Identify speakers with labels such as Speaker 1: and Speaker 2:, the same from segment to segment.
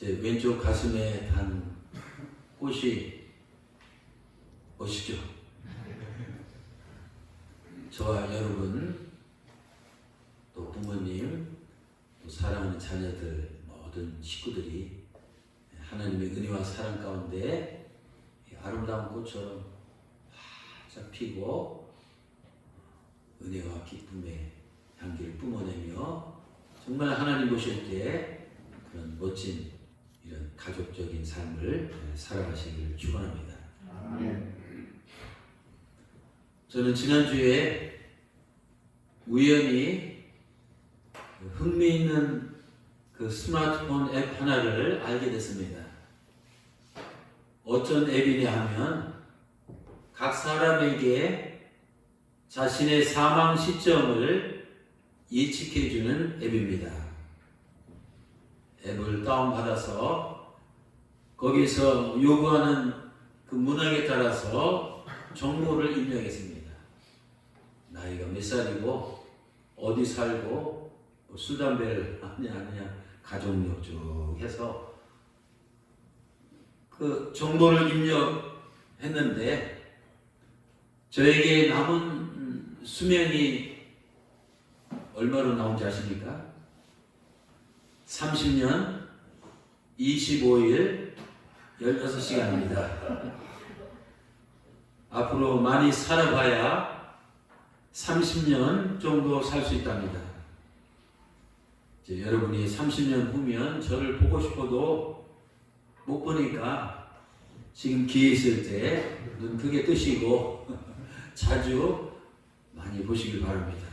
Speaker 1: 제 왼쪽 가슴에 단 꽃이 멋있죠? 저와 여러분, 또 부모님, 또 사랑하는 자녀들, 모든 식구들이 하나님의 은혜와 사랑 가운데 아름다운 꽃처럼 활짝 피고 은혜와 기쁨의 향기를 뿜어내며 정말 하나님 보실 때 그런 멋진 이런 가족적인 삶을 살아가시기를 축원합니다. 저는 지난주에 우연히 흥미있는 그 스마트폰 앱 하나를 알게 됐습니다. 어떤 앱이냐 하면 각 사람에게 자신의 사망 시점을 예측해주는 앱입니다. 앱을 다운받아서 거기서 요구하는 그 문항에 따라서 정보를 입력했습니다. 나이가 몇 살이고 어디 살고 술, 담배를 하느냐 가족력 쭉 해서 그 정보를 입력했는데 저에게 남은 수명이 얼마로 나온지 아십니까? 30년 25일 16시간입니다. 앞으로 많이 살아봐야 30년 정도 살 수 있답니다. 이제 여러분이 30년 후면 저를 보고 싶어도 못 보니까 지금 기회 있을 때 눈 크게 뜨시고 자주 많이 보시길 바랍니다.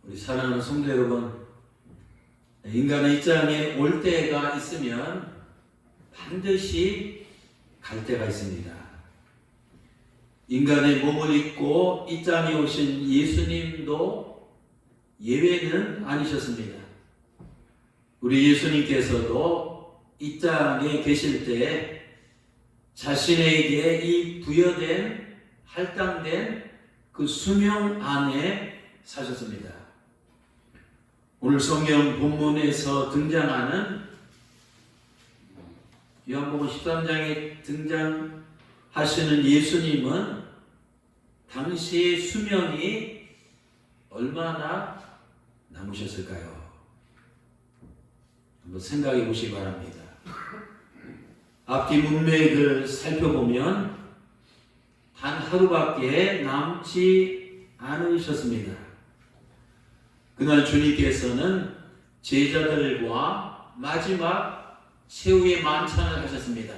Speaker 1: 우리 사랑하는 성도 여러분, 인간의 이 땅에 올 때가 있으면 반드시 갈 때가 있습니다. 인간의 몸을 입고 이 땅에 오신 예수님도 예외는 아니셨습니다. 우리 예수님께서도 이 땅에 계실 때 자신에게 이 부여된 할당된 그 수명 안에 사셨습니다. 오늘 성경 본문에서 등장하는 요한복음 13장에 등장하시는 예수님은 당시의 수명이 얼마나 남으셨을까요? 한번 생각해 보시기 바랍니다. 앞뒤 문맥을 살펴보면 단 하루밖에 남지 않으셨습니다. 그날 주님께서는 제자들과 마지막 최후의 만찬을 하셨습니다.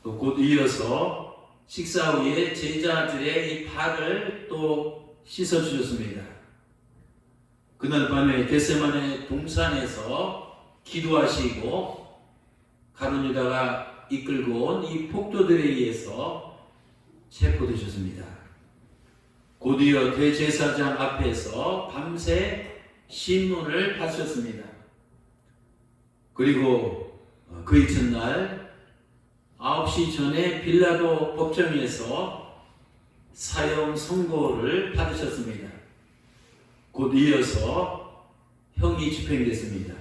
Speaker 1: 또 곧 이어서 식사 후에 제자들의 이 발을 또 씻어주셨습니다. 그날 밤에 겟세마네 동산에서 기도하시고 가룟 유다가 이끌고 온 이 폭도들에 의해서 체포되셨습니다. 곧이어 대제사장 앞에서 밤새 신문을 받으셨습니다. 그리고 그 이튿날 9시 전에 빌라도 법정에서 사형 선고를 받으셨습니다. 곧 이어서 형이 집행됐습니다.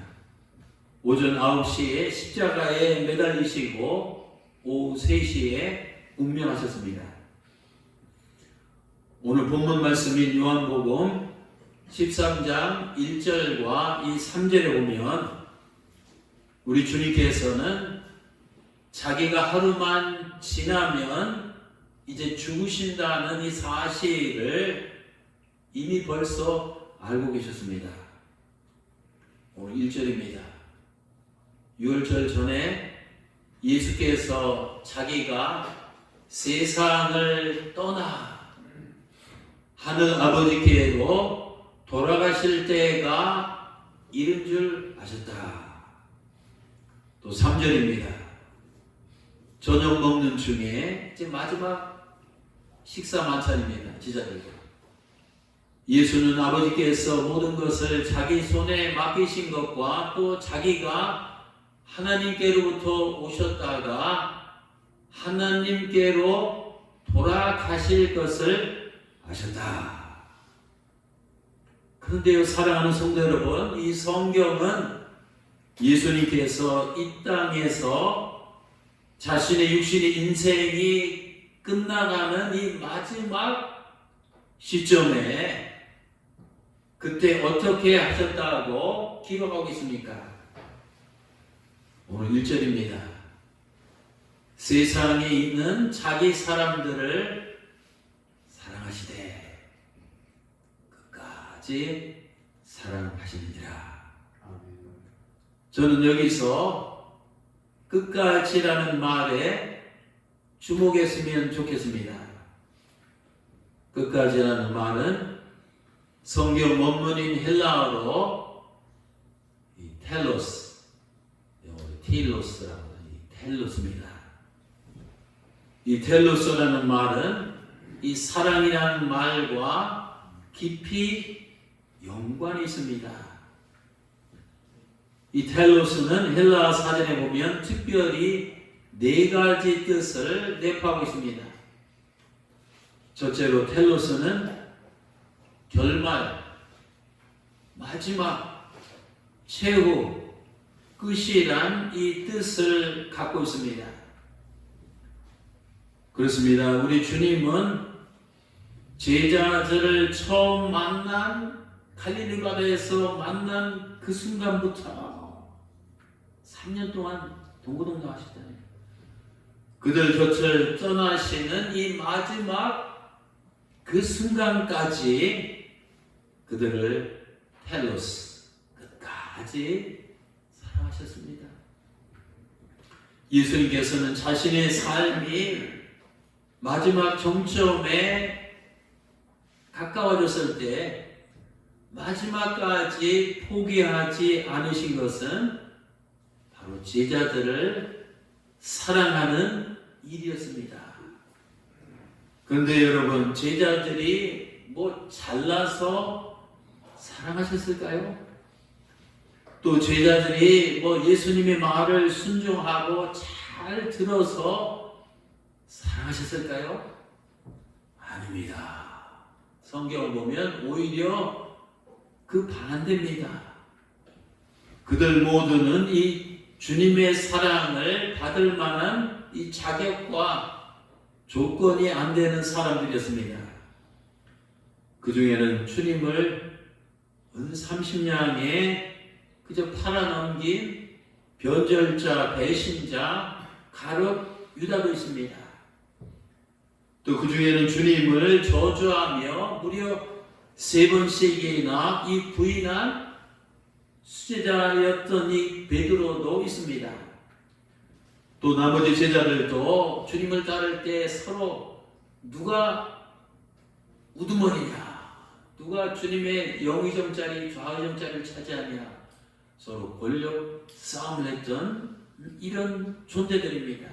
Speaker 1: 오전 9시에 십자가에 매달리시고 오후 3시에 운명하셨습니다. 오늘 본문 말씀인 요한복음 13장 1절과 이 3절에 보면 우리 주님께서는 자기가 하루만 지나면 이제 죽으신다는 이 사실을 이미 벌써 알고 계셨습니다. 오늘 1절입니다. 유월절 전에 예수께서 자기가 세상을 떠나 하늘 아버지께로 돌아가실 때가 이른 줄 아셨다. 또 3절입니다. 저녁 먹는 중에 이제 마지막 식사 만찬입니다. 제자들과 예수는 아버지께서 모든 것을 자기 손에 맡기신 것과 또 자기가 하나님께로부터 오셨다가 하나님께로 돌아가실 것을 아셨다. 그런데요, 사랑하는 성도 여러분, 이 성경은 예수님께서 이 땅에서 자신의 육신의 인생이 끝나가는 이 마지막 시점에 그때 어떻게 하셨다고 기록하고 있습니까? 오늘 1절입니다. 세상에 있는 자기 사람들을 사랑하시되 끝까지 사랑하시느니라. 저는 여기서 끝까지라는 말에 주목했으면 좋겠습니다. 끝까지라는 말은 성경 원문인 헬라어로 이 텔로스, 영어로 틸로스라고 하는 이 텔로스입니다. 이 텔로스라는 말은 이 사랑이라는 말과 깊이 연관이 있습니다. 이 텔로스는 헬라 사전에 보면 특별히 4가지 뜻을 내포하고 있습니다. 첫째로 텔로스는 결말, 마지막, 최후, 끝이란 이 뜻을 갖고 있습니다. 그렇습니다. 우리 주님은 제자들을 처음 만난 갈릴리 바다에서 만난 그 순간부터 3년 동안 동고동락 하시잖아요. 그들 곁을 떠나시는 이 마지막 그 순간까지 그들을 텔로스, 끝까지 사랑하셨습니다. 예수님께서는 자신의 삶이 마지막 정점에 가까워졌을 때 마지막까지 포기하지 않으신 것은 바로 제자들을 사랑하는 일이었습니다. 그런데 여러분, 제자들이 뭐 잘나서 사랑하셨을까요? 또 제자들이 뭐 예수님의 말을 순종하고 잘 들어서 사랑하셨을까요? 아닙니다. 성경을 보면 오히려 그 반대입니다. 그들 모두는 이 주님의 사랑을 받을 만한 이 자격과 조건이 안 되는 사람들이었습니다. 그 중에는 주님을 은 30냥에 그저 팔아넘긴 변절자, 배신자, 가룟 유다도 있습니다. 또 그 중에는 주님을 저주하며 무려 3번씩이나 이 부인한 수제자였던 이 베드로도 있습니다. 또 나머지 제자들도 주님을 따를 때 서로 누가 우두머리냐, 누가 주님의 영의정 자리, 좌의정 자리를 차지하냐, 서로 권력 싸움을 했던 이런 존재들입니다.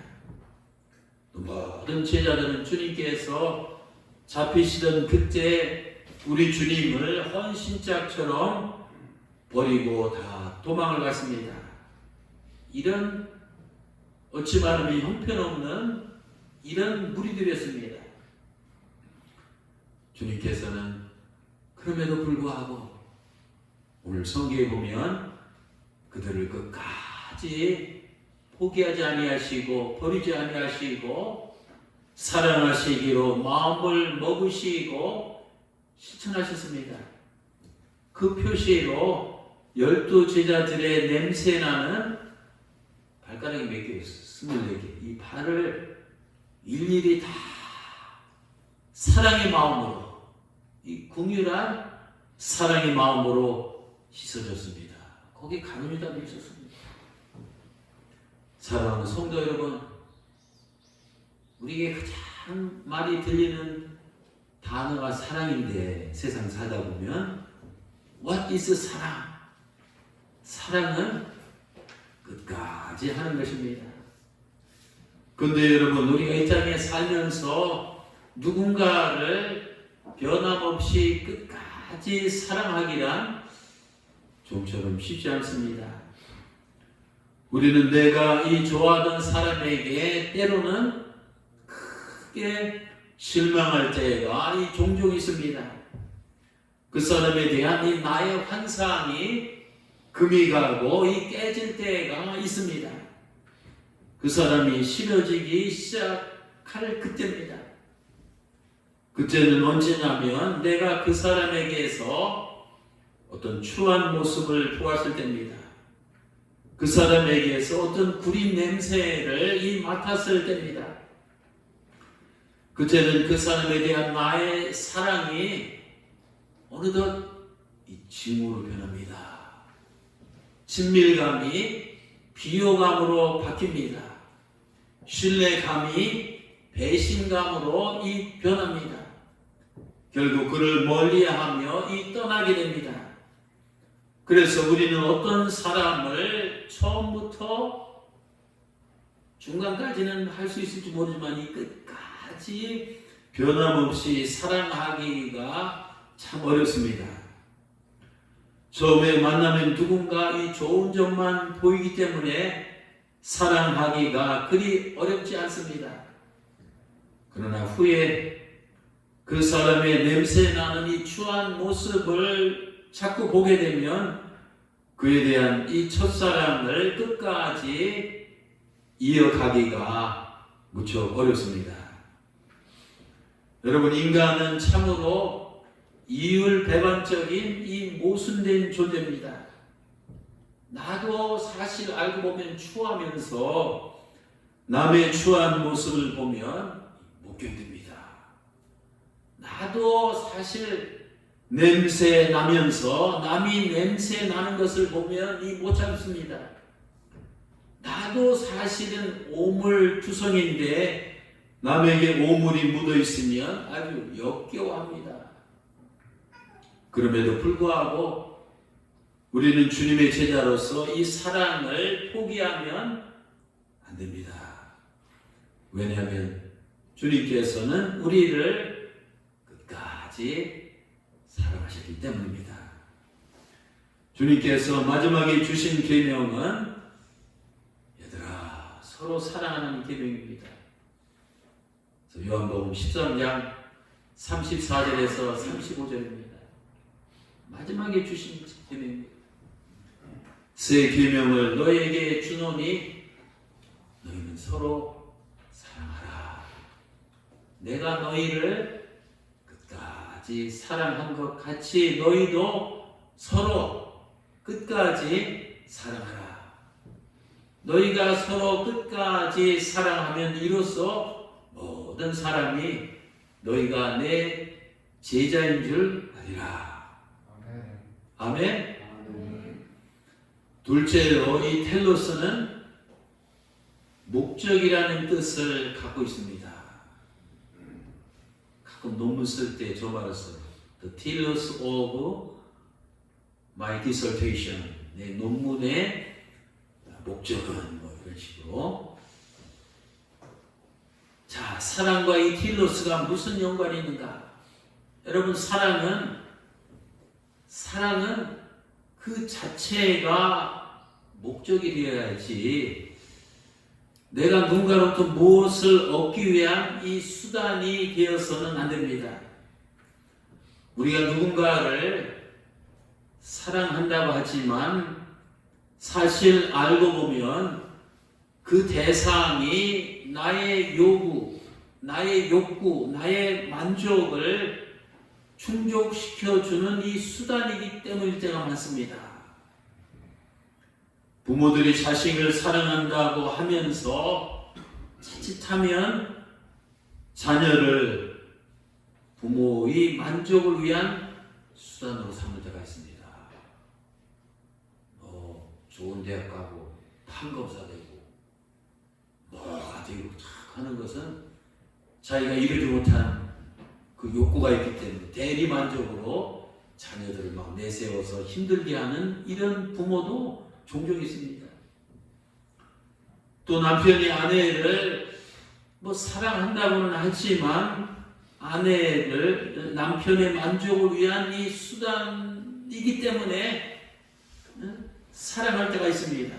Speaker 1: 모든 제자들은 주님께서 잡히시던 그때 우리 주님을 헌신짝처럼 버리고 다 도망을 갔습니다. 이런 어찌 말하면 형편없는 이런 무리들이었습니다. 주님께서는 그럼에도 불구하고 오늘 성경에 보면 그들을 끝까지 포기하지 아니하시고 버리지 아니하시고 사랑하시기로 마음을 먹으시고 실천하셨습니다. 그 표시로 12제자들의 냄새나는 발가락이 몇 개였어요? 24개. 이 발을 일일이 다 사랑의 마음으로, 이 궁유한 사랑의 마음으로 씻어줬습니다. 거기 가룟 유다도 있었습니다. 사랑하는 성도 여러분, 우리에게 가장 많이 들리는 단어가 사랑인데 세상 살다 보면 What is 사랑? 사랑은 끝까지 하는 것입니다. 그런데 여러분, 우리가 이 땅에 살면서 누군가를 변함없이 끝까지 사랑하기란 좀처럼 쉽지 않습니다. 우리는 내가 이 좋아하던 사람에게 때로는 크게 실망할 때가 이 종종 있습니다. 그 사람에 대한 이 나의 환상이 금이 가고 이 깨질 때가 있습니다. 그 사람이 싫어지기 시작할 그때입니다. 그때는 언제냐면 내가 그 사람에게서 어떤 추한 모습을 보았을 때입니다. 그 사람에게서 어떤 구린 냄새를 맡았을 때입니다. 그때는 그 사람에 대한 나의 사랑이 어느덧 이 증오로 변합니다. 친밀감이 비호감으로 바뀝니다. 신뢰감이 배신감으로 변합니다. 결국 그를 멀리하며 떠나게 됩니다. 그래서 우리는 어떤 사람을 처음부터 중간까지는 할 수 있을지 모르지만 이 끝까지 변함없이 사랑하기가 참 어렵습니다. 처음에 만나면 누군가 이 좋은 점만 보이기 때문에 사랑하기가 그리 어렵지 않습니다. 그러나 후에 그 사람의 냄새나는 이 추한 모습을 자꾸 보게 되면 그에 대한 이 첫사랑을 끝까지 이어가기가 무척 어렵습니다. 여러분, 인간은 참으로 이율배반적인 이 모순된 존재입니다. 나도 사실 알고 보면 추하면서 남의 추한 모습을 보면 못 견딥니다. 나도 사실 냄새 나면서 남이 냄새 나는 것을 보면 못 참습니다. 나도 사실은 오물투성인데 남에게 오물이 묻어 있으면 아주 역겨워합니다. 그럼에도 불구하고 우리는 주님의 제자로서 이 사랑을 포기하면 안 됩니다. 왜냐하면 주님께서는 우리를 끝까지 사랑하셨기 때문입니다. 주님께서 마지막에 주신 계명은 얘들아 서로 사랑하는 계명입니다. 요한복음 13장 34절에서 35절입니다. 마지막에 주신 계명입니다. 새 계명을 너에게 주노니 너희는 서로 사랑하라. 내가 너희를 끝까지 사랑한 것 같이 너희도 서로 끝까지 사랑하라. 너희가 서로 끝까지 사랑하면 이로써 모든 사람이 너희가 내 제자인 줄 아리라. 아멘. 둘째로 이 텔로스는 목적이라는 뜻을 갖고 있습니다. 가끔 논문 쓸 때 저 말을 써요. The telos of my dissertation. 내 논문의 목적은 이런 식으로. 자, 사랑과 이 텔로스가 무슨 연관이 있는가? 여러분, 사랑은 그 자체가 목적이 되어야지 내가 누군가로부터 무엇을 얻기 위한 이 수단이 되어서는 안 됩니다. 우리가 누군가를 사랑한다고 하지만 사실 알고 보면 그 대상이 나의 요구, 나의 욕구, 나의 만족을 충족시켜주는 이 수단이기 때문일 때가 많습니다. 부모들이 자식을 사랑한다고 하면서 자칫하면 자녀를 부모의 만족을 위한 수단으로 삼을 때가 있습니다. 좋은 대학 가고 판검사 되고 뭐가 되고 하는 것은 자기가 이루지 못한 그 욕구가 있기 때문에 대리만족으로 자녀들을 막 내세워서 힘들게 하는 이런 부모도 종종 있습니다. 또 남편이 아내를 사랑한다고는 하지만 아내를 남편의 만족을 위한 이 수단이기 때문에 사랑할 때가 있습니다.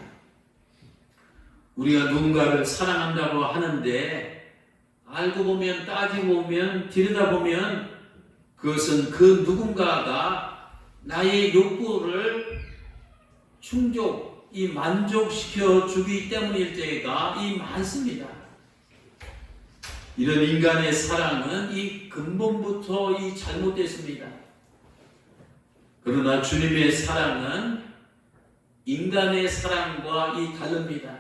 Speaker 1: 우리가 누군가를 사랑한다고 하는데 알고 보면, 따지고 보면, 들여다보면 그것은 그 누군가가 나의 욕구를 이 만족시켜 주기 때문일 때가 이 많습니다. 이런 인간의 사랑은 이 근본부터 이 잘못됐습니다. 그러나 주님의 사랑은 인간의 사랑과 이 다릅니다.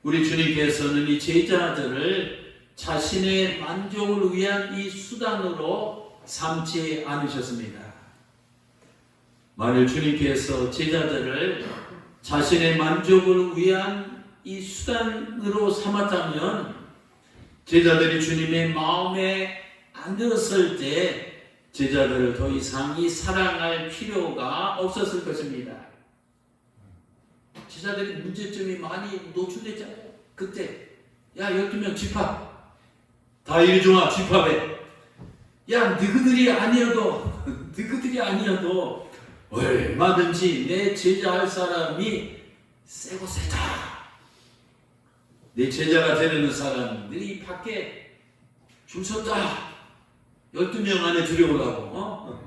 Speaker 1: 우리 주님께서는 이 제자들을 자신의 만족을 위한 이 수단으로 삼지 않으셨습니다. 만일 주님께서 제자들을 자신의 만족을 위한 이 수단으로 삼았다면 제자들이 주님의 마음에 안 들었을 때 제자들을 더 이상 이 사랑할 필요가 없었을 것입니다. 제자들이 문제점이 많이 노출됐잖아요. 그때 야 12명 집합 다 이리 좀 와 집합해. 야 너희들이 아니어도 얼마든지 내 제자할 사람이 세고 세다. 내 제자가 되려는 사람들이 밖에 줄 섰다. 12명 안에 들여오라고.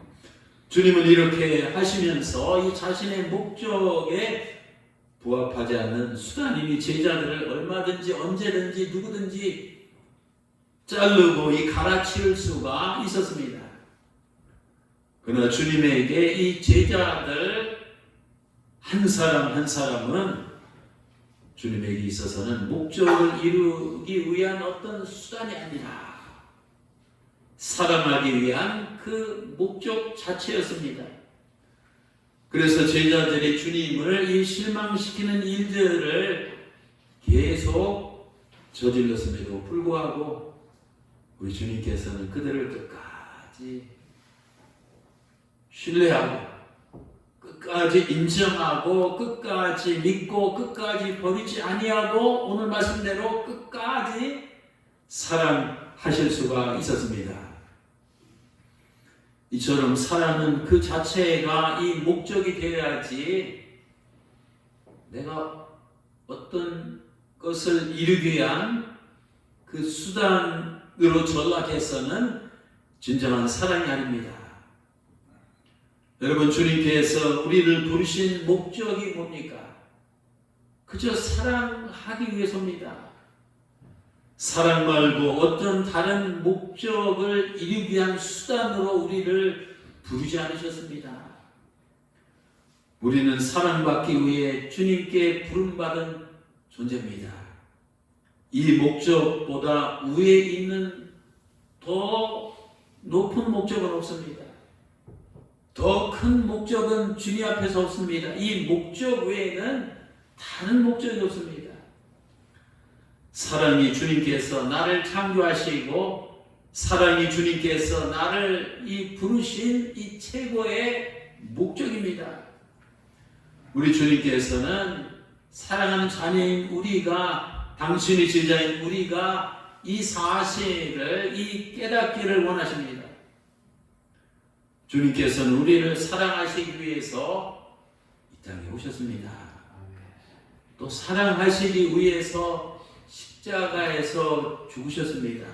Speaker 1: 주님은 이렇게 하시면서 이 자신의 목적에 부합하지 않는 수단이니 제자들을 얼마든지 언제든지 누구든지 자르고 이 갈아치울 수가 있었습니다. 그러나 주님에게 이 제자들 한 사람 한 사람은 주님에게 있어서는 목적을 이루기 위한 어떤 수단이 아니라 사랑하기 위한 그 목적 자체였습니다. 그래서 제자들이 주님을 이 실망시키는 일들을 계속 저질렀음에도 불구하고 우리 주님께서는 그들을 끝까지 신뢰하고 끝까지 인정하고 끝까지 믿고 끝까지 버리지 아니하고 오늘 말씀대로 끝까지 사랑하실 수가 있었습니다. 이처럼 사랑은 그 자체가 이 목적이 되어야지 내가 어떤 것을 이루기 위한 그 수단으로 전락해서는 진정한 사랑이 아닙니다. 여러분 주님께서 우리를 부르신 목적이 뭡니까? 그저 사랑하기 위해서입니다. 사랑 말고 어떤 다른 목적을 이루기 위한 수단으로 우리를 부르지 않으셨습니다. 우리는 사랑받기 위해 주님께 부름받은 존재입니다. 이 목적보다 위에 있는 더 높은 목적은 없습니다. 더 큰 목적은 주님 앞에서 없습니다. 이 목적 외에는 다른 목적이 없습니다. 사랑이 주님께서 나를 창조하시고 사랑이 주님께서 나를 이 부르신 이 최고의 목적입니다. 우리 주님께서는 사랑하는 자녀인 우리가 당신의 제자인 우리가 이 사실을 이 깨닫기를 원하십니다. 주님께서는 우리를 사랑하시기 위해서 이 땅에 오셨습니다. 또 사랑하시기 위해서 십자가에서 죽으셨습니다.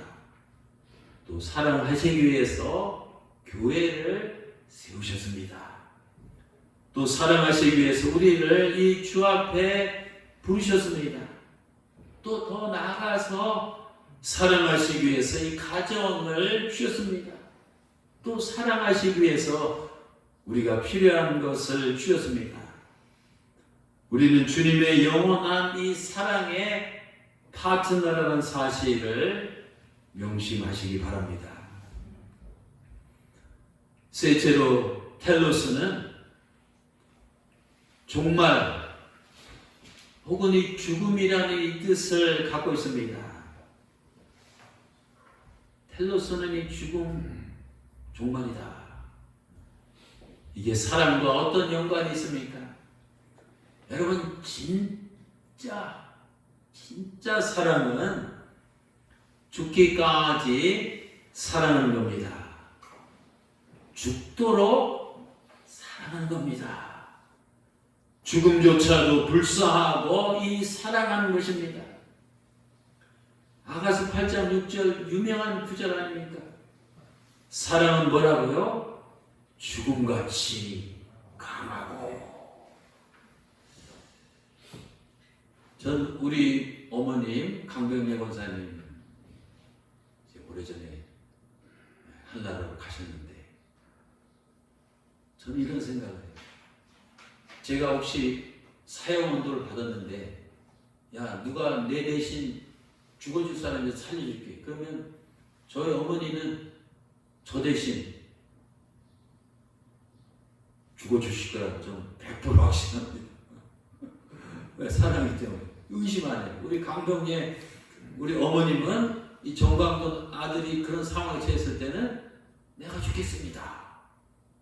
Speaker 1: 또 사랑하시기 위해서 교회를 세우셨습니다. 또 사랑하시기 위해서 우리를 이 주 앞에 부르셨습니다. 또 더 나아가서 사랑하시기 위해서 이 가정을 주셨습니다. 또 사랑하시기 위해서 우리가 필요한 것을 주셨습니다. 우리는 주님의 영원한 이 사랑의 파트너라는 사실을 명심하시기 바랍니다. 셋째로 텔로스는 종말 혹은 이 죽음이라는 이 뜻을 갖고 있습니다. 텔로스는 이 죽음, 종말이다. 이게 사랑과 어떤 연관이 있습니까? 여러분 진짜 사랑은 죽기까지 사랑하는 겁니다. 죽도록 사랑하는 겁니다. 죽음조차도 불사하고 이 사랑하는 것입니다. 아가서 8장 6절 유명한 구절 아닙니까? 사랑은 뭐라고요? 죽음같이 강하고 전 우리 어머님 강병래 권사님 이제 오래전에 한나라로 가셨는데 저는 이런 생각을 해요. 제가 혹시 사형언도를 받았는데 야 누가 내 대신 죽어줄 사람이 살려줄게. 그러면 저희 어머니는 저 대신 죽어주실 거라고 좀 100% 확신합니다. 왜? 사랑이기 때문에. 의심 안 해요. 우리 강병래 우리 어머님은 이 정광돈 아들이 그런 상황에 처했을 때는 내가 죽겠습니다.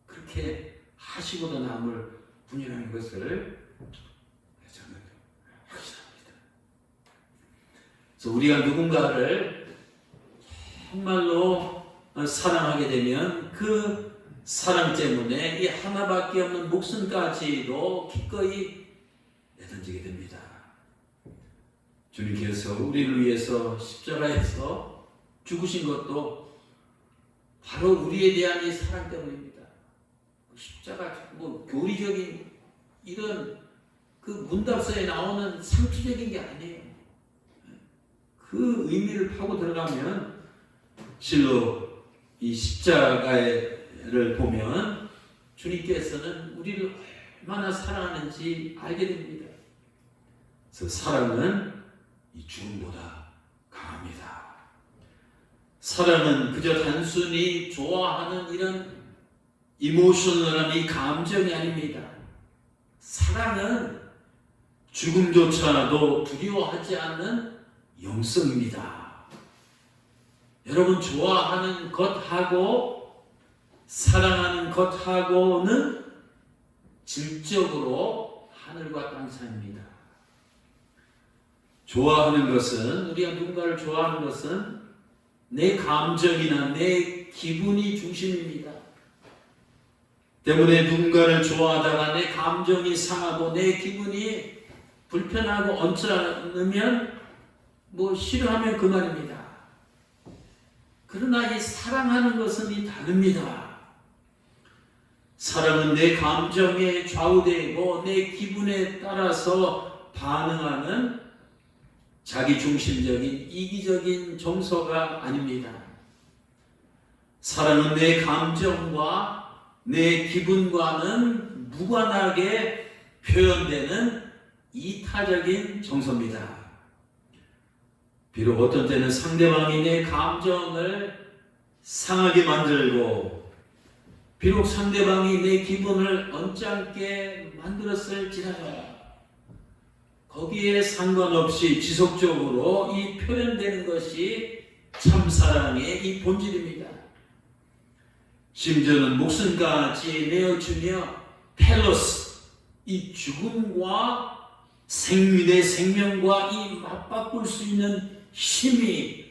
Speaker 1: 그렇게 하시고도 남을 분이라는 것을 저는 확신합니다. 그래서 우리가 누군가를 정말로 사랑하게 되면 그 사랑 때문에 이 하나밖에 없는 목숨까지도 기꺼이 내던지게 됩니다. 주님께서 우리를 위해서 십자가에서 죽으신 것도 바로 우리에 대한 이 사랑 때문입니다. 십자가 뭐 교리적인 이런 그 문답서에 나오는 상투적인 게 아니에요. 그 의미를 파고 들어가면 실로 이 십자가를 보면 주님께서는 우리를 얼마나 사랑하는지 알게 됩니다. 그래서 사랑은 이 죽음보다 강합니다. 사랑은 그저 단순히 좋아하는 이런 이모셔널한 이 감정이 아닙니다. 사랑은 죽음조차도 두려워하지 않는 영성입니다. 여러분 좋아하는 것하고 사랑하는 것하고는 질적으로 하늘과 땅 차이입니다. 좋아하는 것은 우리가 누군가를 좋아하는 것은 내 감정이나 내 기분이 중심입니다. 때문에 누군가를 좋아하다가 내 감정이 상하고 내 기분이 불편하고 언짢으면 뭐 싫어하면 그만입니다. 그러나 이 사랑하는 것은 이 다릅니다. 사랑은 내 감정에 좌우되고 내 기분에 따라서 반응하는 자기중심적인 이기적인 정서가 아닙니다. 사랑은 내 감정과 내 기분과는 무관하게 표현되는 이타적인 정서입니다. 비록 어떤 때는 상대방이 내 감정을 상하게 만들고 비록 상대방이 내 기분을 언짢게 만들었을지라도 거기에 상관없이 지속적으로 이 표현되는 것이 참사랑의 이 본질입니다. 심지어는 목숨까지 내어주며 텔로스, 이 죽음과 내 생명과 이 맞바꿀 수 있는 힘이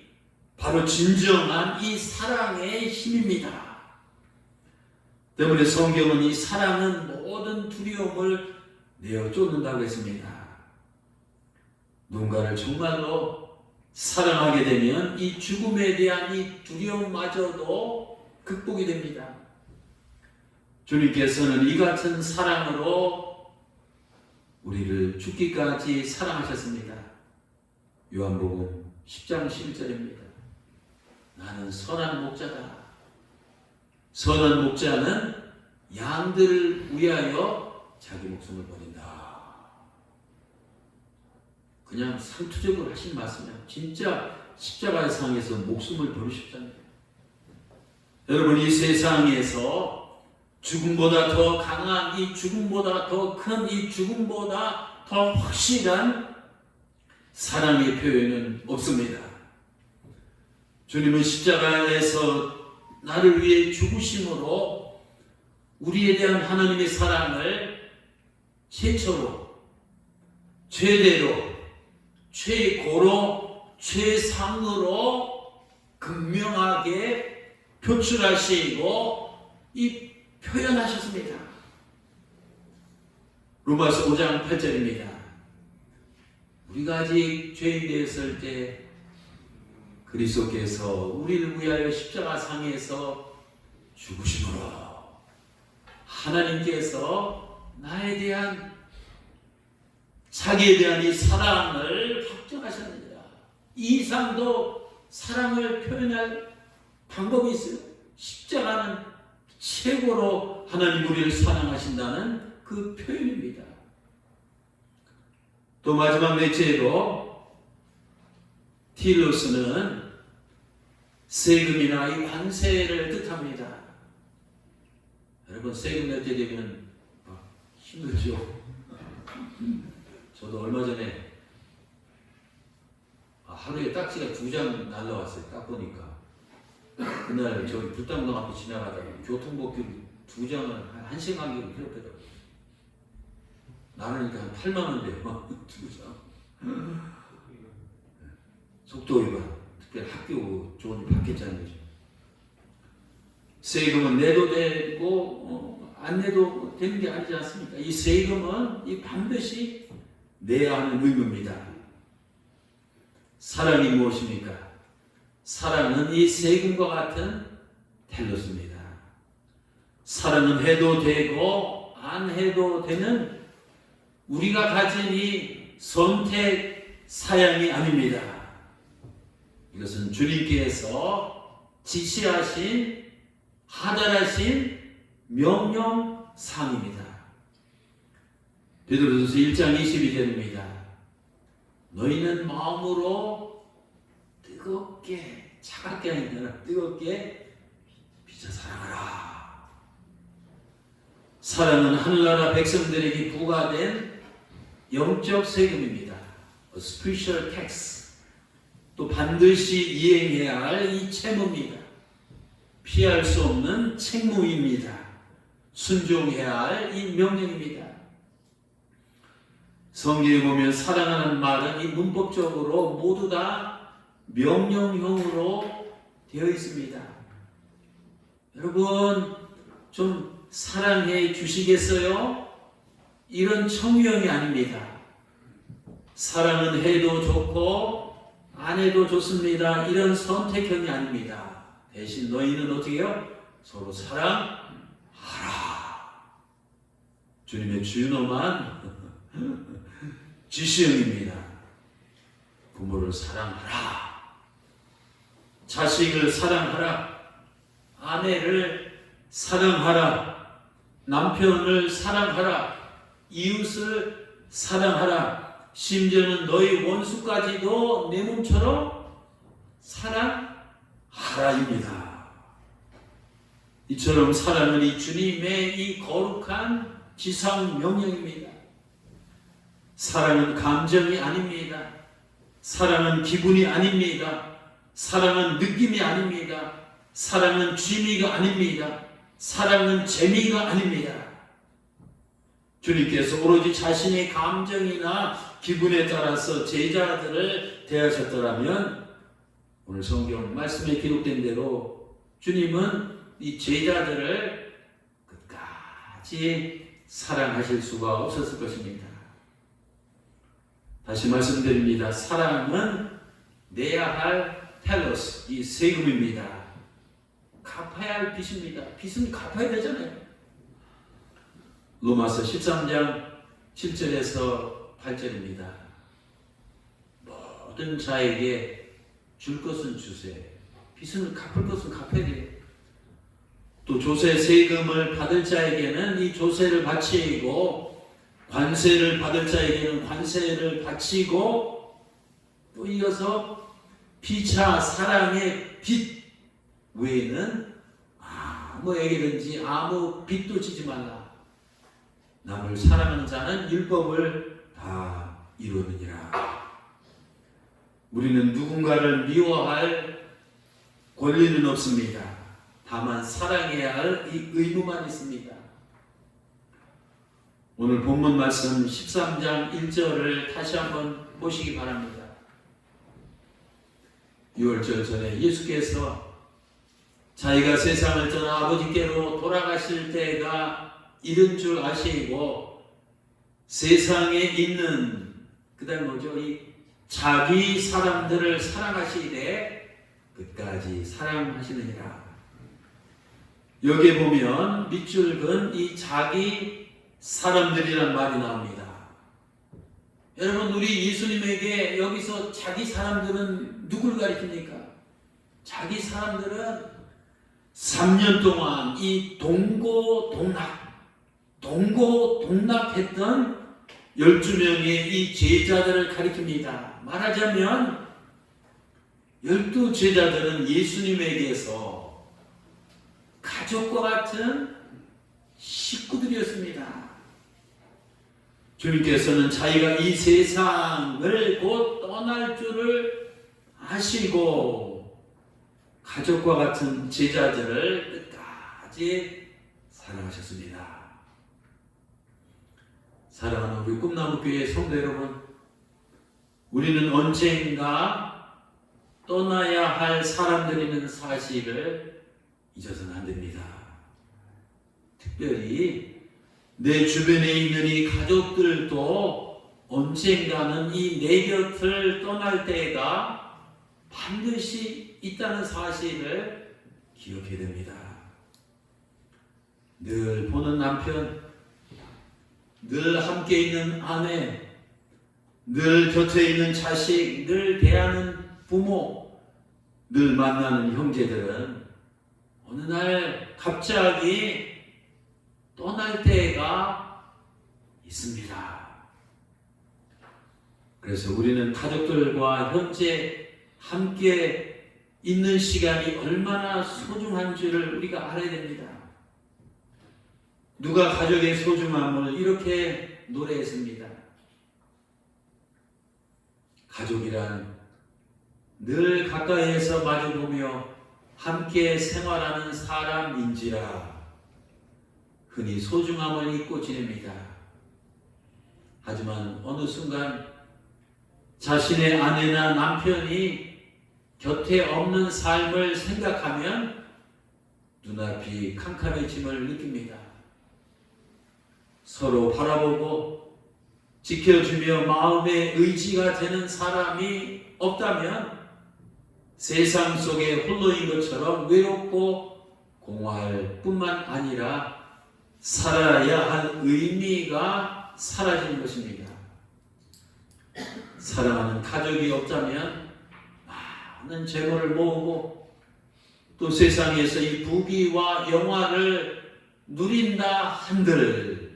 Speaker 1: 바로 진정한 이 사랑의 힘입니다. 때문에 성경은 이 사랑은 모든 두려움을 내어 쫓는다고 했습니다. 누군가를 정말로 사랑하게 되면 이 죽음에 대한 이 두려움마저도 극복이 됩니다. 주님께서는 이 같은 사랑으로 우리를 죽기까지 사랑하셨습니다. 요한복음 10장 11절입니다. 나는 선한 목자다. 선한 목자는 양들을 위하여 자기 목숨을 버린다. 그냥 상투적으로 하신 말씀이야. 진짜 십자가의 상에서 목숨을 버리셨잖아요. 여러분 이 세상에서 죽음보다 더 강한 이 죽음보다 더 큰 이 죽음보다 더 확실한 사랑의 표현은 없습니다. 주님은 십자가에서 나를 위해 죽으심으로 우리에 대한 하나님의 사랑을 최초로 최대로 최고로 최상으로 극명하게 표출하시고 이 표현하셨습니다. 로마서 5장 8절입니다. 우리가 아직 죄인 되었을 때 그리스도께서 우리를 위하여 십자가 상에서 죽으심으로 하나님께서 나에 대한 자기에 대한 이 사랑을 확정하셨느니라. 이 이상도 사랑을 표현할 방법이 있어요. 십자가는 최고로 하나님 우리를 사랑하신다는 그 표현입니다. 또 마지막 넷째로 틸로스는 세금이나 이 관세를 뜻합니다. 여러분 세금 낼 때 되면 힘들죠. 저도 얼마 전에 하루에 딱지가 2장 날라왔어요. 딱 보니까 그날 저기 불당동 앞에 지나가다가 교통복귀 2장을 한 1시간 간격으로 필요했더라고요. 나누니까 한 8만 원 돼요. 2장. 속도 위반, 특별히 학교 좋은 일 받겠다는 거죠. 세금은 내도 되고 안 내도 되는 게 아니지 않습니까? 이 세금은 이 반드시 내야 하는 의무입니다. 사랑이 무엇입니까? 사랑은 이 세금과 같은 텔로스입니다. 사랑은 해도 되고 안 해도 되는 우리가 가진 이 선택 사양이 아닙니다. 이것은 주님께서 지시하신 하달하신 명령상입니다. 베드로전서 1장 22절입니다. 너희는 마음으로 뜨겁게, 차갑게 아니라 뜨겁게 비춰 사랑하라. 사랑은 하늘나라 백성들에게 부과된 영적 세금입니다. A spiritual tax. 또 반드시 이행해야 할 이 채무입니다. 피할 수 없는 책무입니다. 순종해야 할 이 명령입니다. 성경에 보면 사랑하는 말은 이 문법적으로 모두 다 명령형으로 되어 있습니다. 여러분 좀 사랑해 주시겠어요? 이런 청유형이 아닙니다. 사랑은 해도 좋고 안 해도 좋습니다. 이런 선택형이 아닙니다. 대신 너희는 어떻게 해요? 서로 사랑하라. 주님의 준엄한 지시형입니다. 부모를 사랑하라. 자식을 사랑하라. 아내를 사랑하라. 남편을 사랑하라. 이웃을 사랑하라. 심지어는 너희 원수까지도 내 몸처럼 사랑하라입니다. 이처럼 사랑은 이 주님의 이 거룩한 지상 명령입니다. 사랑은 감정이 아닙니다. 사랑은 기분이 아닙니다. 사랑은 느낌이 아닙니다. 사랑은 취미가 아닙니다. 사랑은 재미가 아닙니다. 주님께서 오로지 자신의 감정이나 기분에 따라서 제자들을 대하셨더라면 오늘 성경 말씀에 기록된 대로 주님은 이 제자들을 끝까지 사랑하실 수가 없었을 것입니다. 다시 말씀드립니다. 사랑은 내야 할 텔로스, 이 세금입니다. 갚아야 할 빚입니다. 빚은 갚아야 되잖아요. 로마서 13장 7절에서 8절입니다. 모든 자에게 줄 것은 주세요. 빚은 갚을 것은 갚아야 돼요. 또 조세 세금을 받을 자에게는 이 조세를 바치고 관세를 받을 자에게는 관세를 바치고 또 이어서 피차 사랑의 빚 외에는 아무에게든지 아무 빚도 지지 말라. 남을 사랑하는 자는 율법을 다 이루느니라. 우리는 누군가를 미워할 권리는 없습니다. 다만 사랑해야 할 이 의무만 있습니다. 오늘 본문 말씀 13장 1절을 다시 한번 보시기 바랍니다. 6월절 전에 예수께서 자기가 세상을 떠나 아버지께로 돌아가실 때가 이른 줄 아시고 세상에 있는 그다음 뭐죠? 이 자기 사람들을 사랑하시되 끝까지 사랑하시느니라. 여기에 보면 밑줄 근 이 자기 사람들이란 말이 나옵니다. 여러분, 우리 예수님에게 여기서 자기 사람들은 누굴 가리킵니까? 자기 사람들은 3년 동안 이 동고동락했던 12명의 이 제자들을 가리킵니다. 말하자면 12제자들은 예수님에게서 가족과 같은 식구들이었습니다. 주님께서는 자기가 이 세상을 곧 떠날 줄을 아시고 가족과 같은 제자들을 끝까지 사랑하셨습니다. 사랑하는 우리 꿈나무교회 성도 여러분, 우리는 언젠가 떠나야 할 사람들이라는 사실을 잊어서는 안 됩니다. 특별히 내 주변에 있는 이 가족들도 언젠가는 이 내 곁을 떠날 때가 반드시 있다는 사실을 기억해야 됩니다. 늘 보는 남편, 늘 함께 있는 아내, 늘 곁에 있는 자식, 늘 대하는 부모, 늘 만나는 형제들은 어느 날 갑자기 떠날 때가 있습니다. 그래서 우리는 가족들과 현재 함께 있는 시간이 얼마나 소중한 줄을 우리가 알아야 됩니다. 누가 가족의 소중함을 이렇게 노래했습니다. 가족이란 늘 가까이에서 마주보며 함께 생활하는 사람인지라 흔히 소중함을 잊고 지냅니다. 하지만 어느 순간 자신의 아내나 남편이 곁에 없는 삶을 생각하면 눈앞이 캄캄해짐을 느낍니다. 서로 바라보고 지켜주며 마음의 의지가 되는 사람이 없다면 세상 속에 홀로인 것처럼 외롭고 공허할 뿐만 아니라 살아야 할 의미가 사라지는 것입니다. 사랑하는 가족이 없다면 많은 재물을 모으고 또 세상에서 이 부귀와 영화를 누린다 한들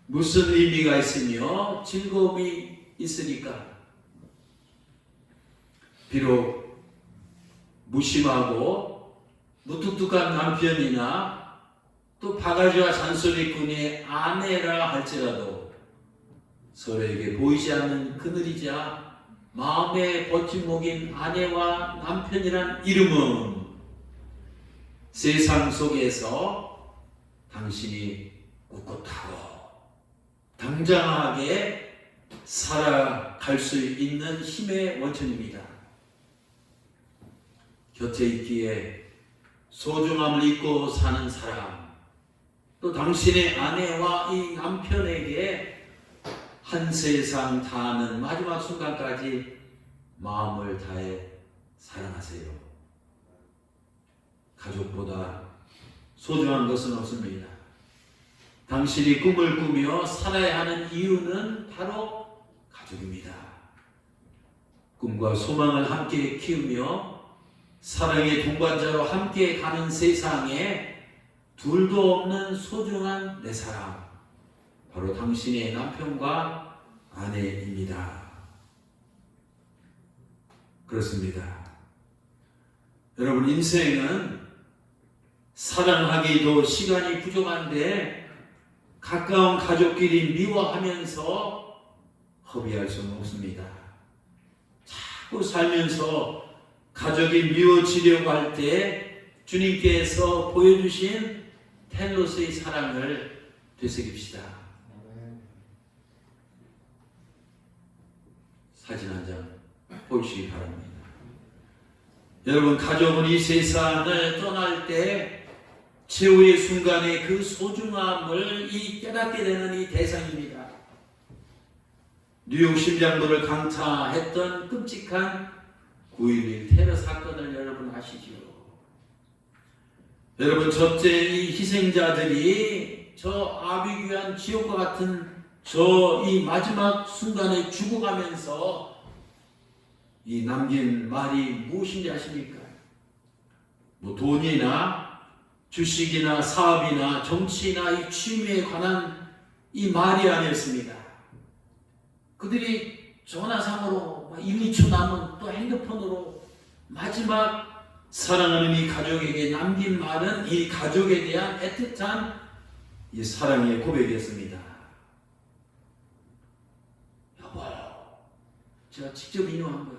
Speaker 1: 무슨 의미가 있으며 즐거움이 있으니까? 비록 무심하고 무뚝뚝한 남편이나 또 바가지와 잔소리꾼의 아내라 할지라도 서로에게 보이지 않는 그늘이자 마음의 버팀목인 아내와 남편이란 이름은 세상 속에서 당신이 꿋꿋하고 당장하게 살아갈 수 있는 힘의 원천입니다. 곁에 있기에 소중함을 잊고 사는 사람, 또 당신의 아내와 이 남편에게 한 세상 다하는 마지막 순간까지 마음을 다해 사랑하세요. 가족보다 소중한 것은 없습니다. 당신이 꿈을 꾸며 살아야 하는 이유는 바로 가족입니다. 꿈과 소망을 함께 키우며 사랑의 동반자로 함께 가는 세상에 둘도 없는 소중한 내 사람, 바로 당신의 남편과 아내입니다. 그렇습니다. 여러분, 인생은 사랑하기도 시간이 부족한데 가까운 가족끼리 미워하면서 허비할 수는 없습니다. 자꾸 살면서 가족이 미워지려고 할 때 주님께서 보여주신 텔로스의 사랑을 되새깁시다. 사진 한 장 보시기 바랍니다. 여러분, 가족은 이 세상을 떠날 때 최후의 순간에 그 소중함을 깨닫게 되는 이 대상입니다. 뉴욕 심장부를 강타했던 끔찍한 9.11 테러 사건을 여러분 아시지요? 여러분, 저때 이 희생자들이 저 아비규환 지옥과 같은 저 이 마지막 순간에 죽어가면서 이 남긴 말이 무엇인지 아십니까? 뭐 돈이나 주식이나 사업이나 정치나 이 취미에 관한 이 말이 아니었습니다. 그들이 전화상으로 1, 2초 남은 또 핸드폰으로 마지막 사랑하는 이 가족에게 남긴 말은 이 가족에 대한 애틋한 이 사랑의 고백이었습니다. 여보, 제가 직접 인용한 거예요.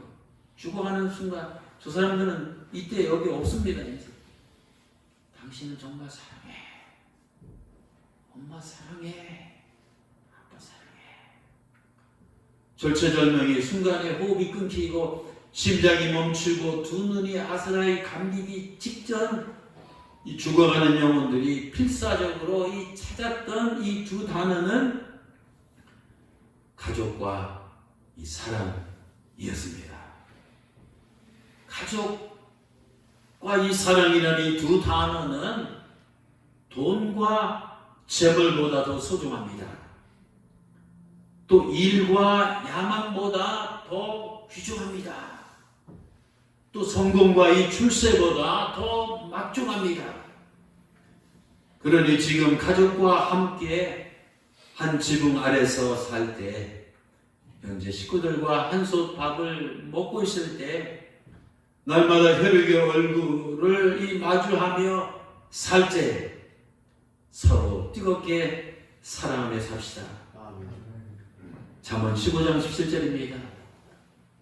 Speaker 1: 죽어가는 순간 저 사람들은 이때 여기 없습니다. 이제. 당신은 정말 사랑해. 엄마 사랑해. 아빠 사랑해. 절체절명의 순간에 호흡이 끊기고 심장이 멈추고 두 눈이 아스라이 감기기 직전 이 죽어가는 영혼들이 필사적으로 이 찾았던 이 두 단어는 가족과 이 사랑이었습니다. 가족과 이 사랑이라는 이 두 단어는 돈과 재벌보다도 소중합니다. 또 일과 야망보다 더 귀중합니다. 또 성공과 이 출세보다 더 막중합니다. 그러니 지금 가족과 함께 한 지붕 아래서 살 때, 현재 식구들과 한솥 밥을 먹고 있을 때, 날마다 혈육의 얼굴을 이 마주하며 살 때 서로 뜨겁게 사랑하며 삽시다. 잠언 15장 17절입니다.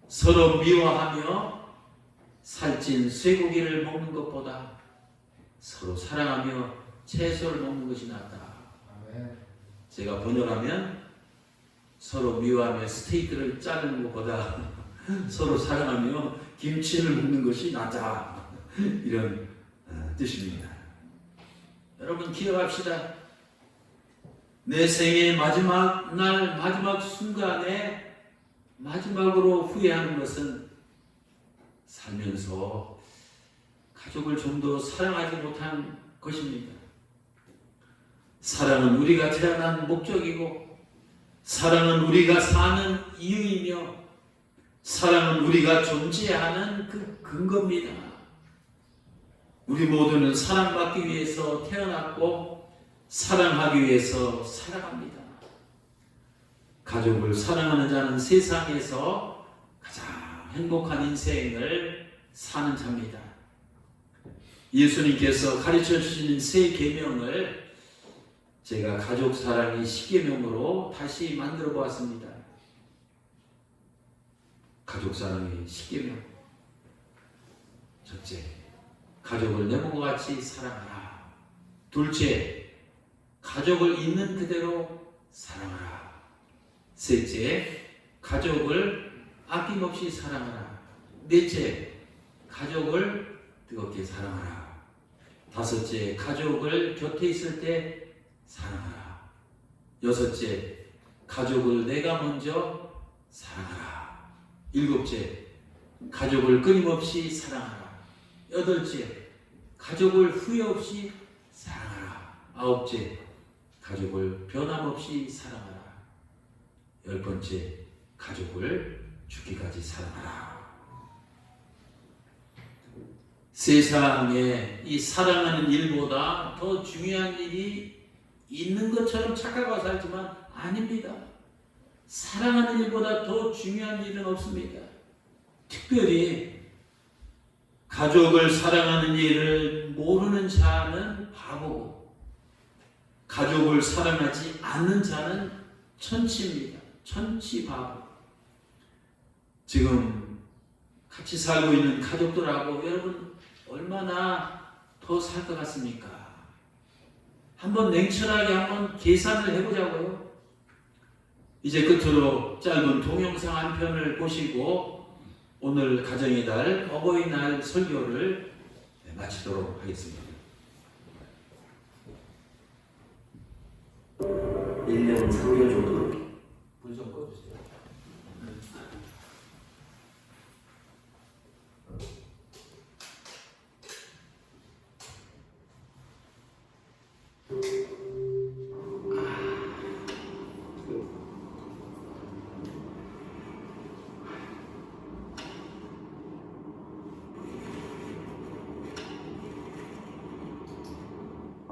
Speaker 1: 서로 미워하며 살찐 쇠고기를 먹는 것보다 서로 사랑하며 채소를 먹는 것이 낫다. 제가 번역하면 서로 미워하며 스테이크를 자르는 것보다 서로 사랑하며 김치를 먹는 것이 낫다. 이런 뜻입니다. 여러분 기억합시다. 내 생의 마지막 날, 마지막 순간에 마지막으로 후회하는 것은 살면서 가족을 좀 더 사랑하지 못한 것입니다. 사랑은 우리가 태어난 목적이고, 사랑은 우리가 사는 이유이며, 사랑은 우리가 존재하는 그 근거입니다. 우리 모두는 사랑받기 위해서 태어났고 사랑하기 위해서 살아갑니다. 가족을 사랑하는 자는 세상에서 가장 행복한 인생을 사는 자입니다. 예수님께서 가르쳐 주시는 세 계명을 제가 가족 사랑의 10계명으로 다시 만들어 보았습니다. 가족 사랑의 10계명. 첫째, 가족을 내 몸과 같이 사랑하라. 둘째, 가족을 있는 그대로 사랑하라. 셋째, 가족을 아낌없이 사랑하라. 넷째, 가족을 뜨겁게 사랑하라. 다섯째, 가족을 곁에 있을 때 사랑하라. 여섯째, 가족을 내가 먼저 사랑하라. 일곱째, 가족을 끊임없이 사랑하라. 여덟째, 가족을 후회 없이 사랑하라. 아홉째, 가족을 변함없이 사랑하라. 열 번째, 가족을 죽기까지 사랑하라. 세상에 이 사랑하는 일보다 더 중요한 일이 있는 것처럼 착각하고 살지만 아닙니다. 사랑하는 일보다 더 중요한 일은 없습니다. 특별히 가족을 사랑하는 일을 모르는 자는 바보고, 가족을 사랑하지 않는 자는 천치입니다. 천치 바보. 지금 같이 살고 있는 가족들하고 여러분 얼마나 더 살 것 같습니까? 한번 냉철하게 한번 계산을 해보자고요. 이제 끝으로 짧은 동영상 한 편을 보시고 오늘 가정의 달 어버이날 설교를 마치도록 하겠습니다. 1년 3개월 정도 불 좀 꺼주세요.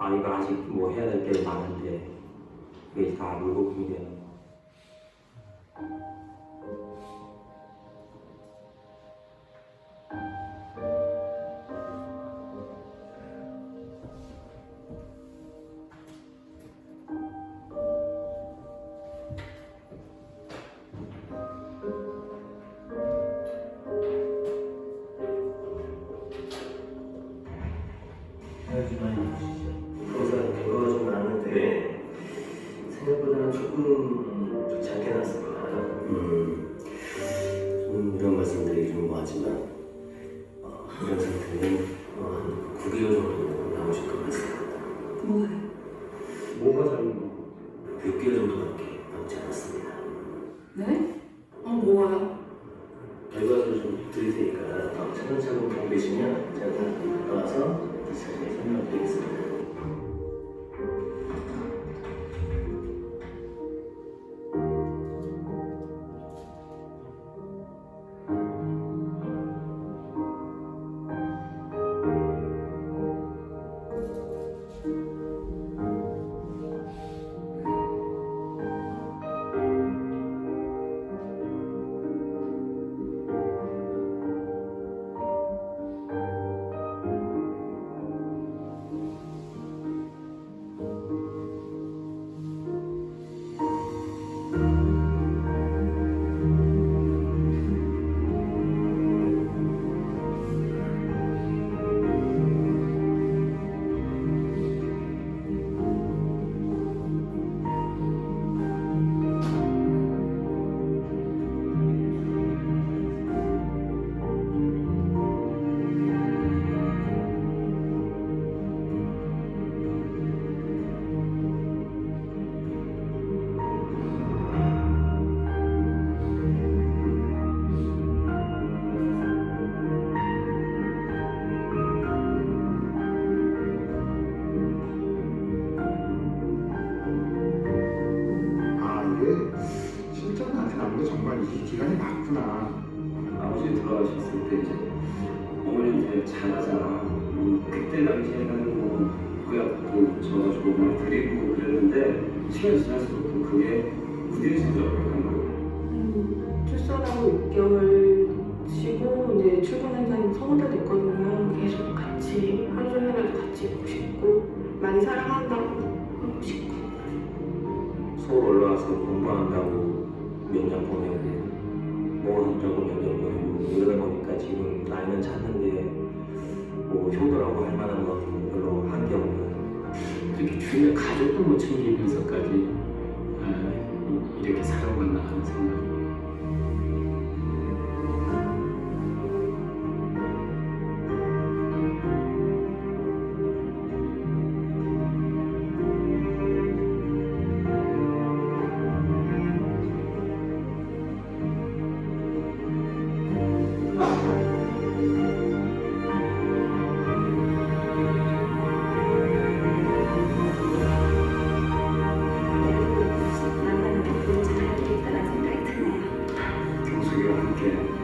Speaker 2: 아이가 아직 뭐 해야 될 게 많은데 그게 다 물거품이 되는 거. 검사 결과가 좀 나왔는데 생각보다는 조금 좋지 않게 나왔습니다. 좀 이런 말씀드리기 좀 뭐하지만 이런 상태는 한 9개월 정도 나오실 것 같습니다. 뭐가 잘못? 6개월 정도밖에 남지 않았습니다.
Speaker 3: 네? 뭐가요?
Speaker 2: 결과를 좀 드릴 테니까 차근차근 보고 계시면 제가 나와서 다시 설명드리겠습니다.
Speaker 4: 실제로 나한테 나온 게 정말 이 기간이 맞구나.
Speaker 2: 아버지 돌아가셨을 때 이제 어머니한테 잘하잖아. 그때 당시에는 뭐 구약도 져가지고 막 드리고 그랬는데 시간이 지날수록 또 그게 무뎌지더라고요. 한국은.
Speaker 3: 출산하고 6개월 쉬고 이제 출근한 지 한 서너 달 됐거든요. 계속 같이 하루 종일이라도 같이 있고 싶고 많이 사랑한다고 하고 싶고.
Speaker 2: 서울 올라와서 공부한다고 몇 년 보내고 뭐 한다고 몇 년 보내고 이러다 보니까 지금 나이는 찼는데 뭐 효도라고 할 만한 것은 별로 한 게 없는.
Speaker 5: 이렇게 주위에 가족도 못 챙기면서까지 이렇게 살아왔나 하는 생각이.
Speaker 3: 나는 덕분에 잘 되겠다는 생각이 드네요.
Speaker 5: 경숙이와 함께